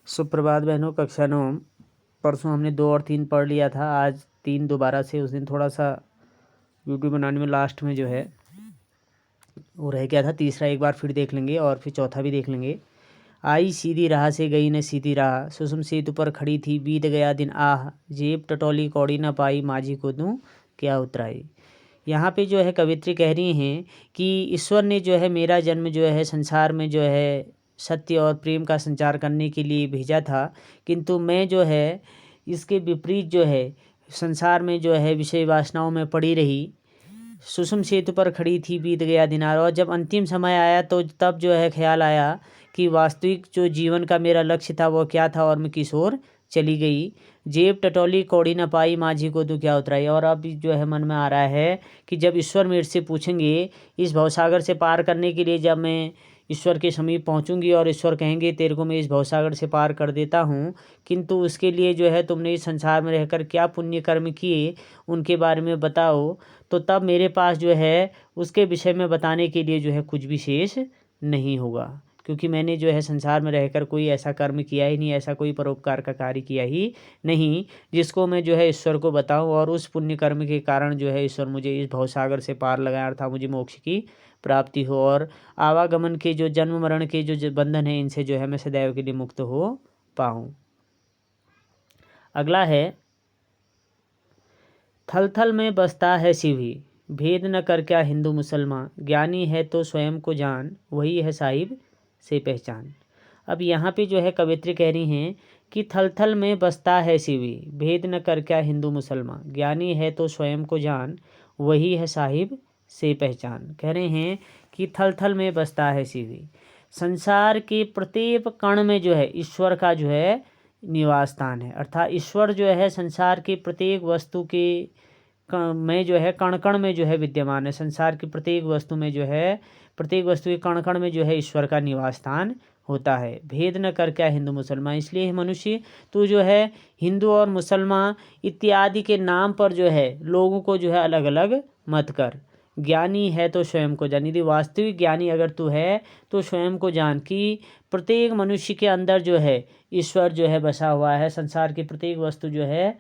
सुप्रभात बहनों, कक्षा 9। परसों हमने 2 और 3 पढ़ लिया था, आज 3 दोबारा से। उस दिन थोड़ा सा वीडियो बनाने में लास्ट में जो है वो रह गया था। तीसरा एक बार फिर देख लेंगे और फिर चौथा भी देख लेंगे। आई सीधी राह से गई न सीधी राह, सुषुम सेतु पर खड़ी थी बीत गया दिन आह, जेब टटोली कौड़ी न पाई माझी को दूं क्या उतराई। यहाँ पे जो है कवित्री कह रही हैं कि ईश्वर ने जो है मेरा जन्म जो है संसार में जो है सत्य और प्रेम का संचार करने के लिए भेजा था, किंतु मैं जो है इसके विपरीत जो है संसार में जो है विषय वासनाओं में पड़ी रही। सुषुम सेतु पर खड़ी थी बीत गया दिनार, और जब अंतिम समय आया तो तब जो है ख्याल आया कि वास्तविक जो जीवन का मेरा लक्ष्य था वो क्या था, और मैं किस ओर चली गई। जेब टटोली कौड़ी न पाई माझी को दूं क्या उतराई। और अब जो है मन में आ रहा है कि जब ईश्वर मेरे से पूछेंगे इस भवसागर से पार करने के लिए, जब मैं ईश्वर के समीप पहुंचूंगी और ईश्वर कहेंगे तेरे को मैं इस भवसागर से पार कर देता हूं, किंतु उसके लिए जो है तुमने इस संसार में रहकर क्या पुण्य कर्म किए उनके बारे में बताओ, तो तब मेरे पास जो है उसके विषय में बताने के लिए जो है कुछ भी शेष नहीं होगा, क्योंकि मैंने जो है संसार में रहकर कोई ऐसा कर्म किया ही नहीं, ऐसा कोई परोपकार का कार्य किया ही नहीं जिसको मैं जो है ईश्वर को बताऊं और उस पुण्य कर्म के कारण जो है ईश्वर मुझे इस भवसागर से पार लगाए, अर्थात मुझे मोक्ष की प्राप्ति हो और आवागमन के जो जन्म मरण के जो बंधन है इनसे जो है मैं सदैव के लिए मुक्त हो पाऊं। अगला है, थल थल में बसता है शिव ही, भेद न कर क्या हिंदू मुसलमान, ज्ञानी है तो स्वयं को जान, वही है साहिब से पहचान। अब यहाँ पे जो है कवित्री कह रही हैं कि थल थल में बसता है शिव ही, भेद न कर क्या हिंदू मुसलमान, ज्ञानी है तो स्वयं को जान, वही है साहिब से पहचान। कह रहे हैं कि थल थल में बसता है शिव ही, संसार के प्रत्येक कण में जो है ईश्वर का जो है निवास स्थान है, अर्थात ईश्वर जो है संसार के प्रत्येक वस्तु के में जो है कण कण में जो है विद्यमान है। संसार की प्रत्येक वस्तु में जो है प्रत्येक वस्तु के कण कण में जो है ईश्वर का निवास स्थान होता है। भेद न कर क्या हिंदू मुसलमान, इसलिए मनुष्य तू जो है हिंदू और मुसलमान इत्यादि के नाम पर जो है लोगों को जो है अलग अलग मत कर। ज्ञानी है तो स्वयं को जान, यदि वास्तविक ज्ञानी अगर तू है तो स्वयं को जान कि प्रत्येक मनुष्य के अंदर जो है ईश्वर जो है बसा हुआ है, संसार की प्रत्येक वस्तु जो है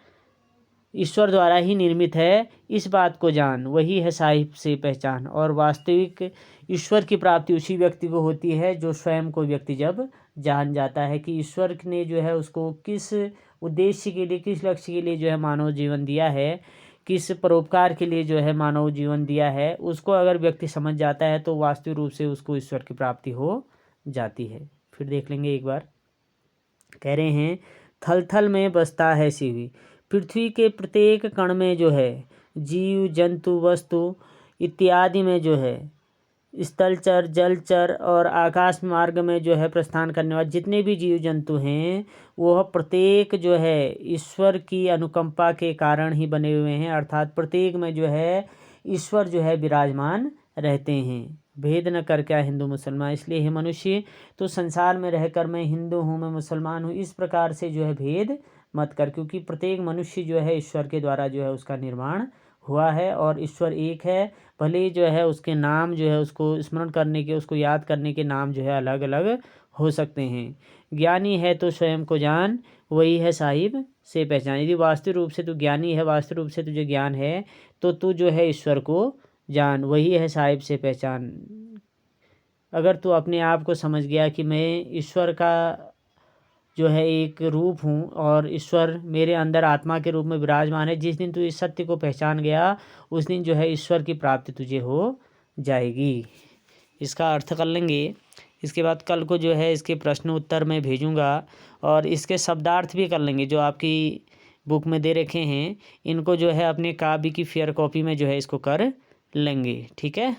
ईश्वर द्वारा ही निर्मित है, इस बात को जान, वही है साहिब से पहचान। और वास्तविक ईश्वर की प्राप्ति उसी व्यक्ति को होती है जो स्वयं को व्यक्ति जब जान जाता है कि ईश्वर ने जो है उसको किस उद्देश्य के लिए, किस लक्ष्य के लिए जो है मानव जीवन दिया है, किस परोपकार के लिए जो है मानव जीवन दिया है, उसको अगर व्यक्ति समझ जाता है तो वास्तविक रूप से उसको ईश्वर की प्राप्ति हो जाती है। फिर देख लेंगे एक बार। कह रहे हैं थल थल में बसता है शिव, पृथ्वी के प्रत्येक कण में जो है जीव जंतु वस्तु इत्यादि में जो है स्थलचर जलचर और आकाश मार्ग में जो है प्रस्थान करने वाले जितने भी जीव जंतु हैं वह प्रत्येक जो है ईश्वर की अनुकंपा के कारण ही बने हुए हैं, अर्थात प्रत्येक में जो है ईश्वर जो है विराजमान रहते हैं। भेद न कर क्या हिंदू मुसलमान, इसलिए हे मनुष्य तो संसार में रहकर मैं हिंदू हूँ, मैं मुसलमान हूँ, इस प्रकार से जो है भेद मत कर, क्योंकि प्रत्येक मनुष्य जो है ईश्वर के द्वारा जो है उसका निर्माण हुआ है और ईश्वर एक है। भले ही जो है उसके नाम जो है उसको स्मरण करने के, उसको याद करने के नाम जो है अलग अलग हो सकते हैं। ज्ञानी है तो स्वयं को जान, वही है साहिब से पहचान। यदि वास्तविक रूप से तू ज्ञानी है, वास्तविक रूप से तुझे ज्ञान है, तो तू जो है ईश्वर को जान, वही है साहिब से पहचान। अगर तू अपने आप को समझ गया कि मैं ईश्वर का जो है एक रूप हूँ और ईश्वर मेरे अंदर आत्मा के रूप में विराजमान है, जिस दिन तू इस सत्य को पहचान गया उस दिन जो है ईश्वर की प्राप्ति तुझे हो जाएगी। इसका अर्थ कर लेंगे। इसके बाद कल को जो है इसके प्रश्न उत्तर मैं भेजूँगा और इसके शब्दार्थ भी कर लेंगे जो आपकी बुक में दे रखे हैं, इनको जो है अपने कापी की फेयर कॉपी में जो है इसको कर लेंगे। ठीक है।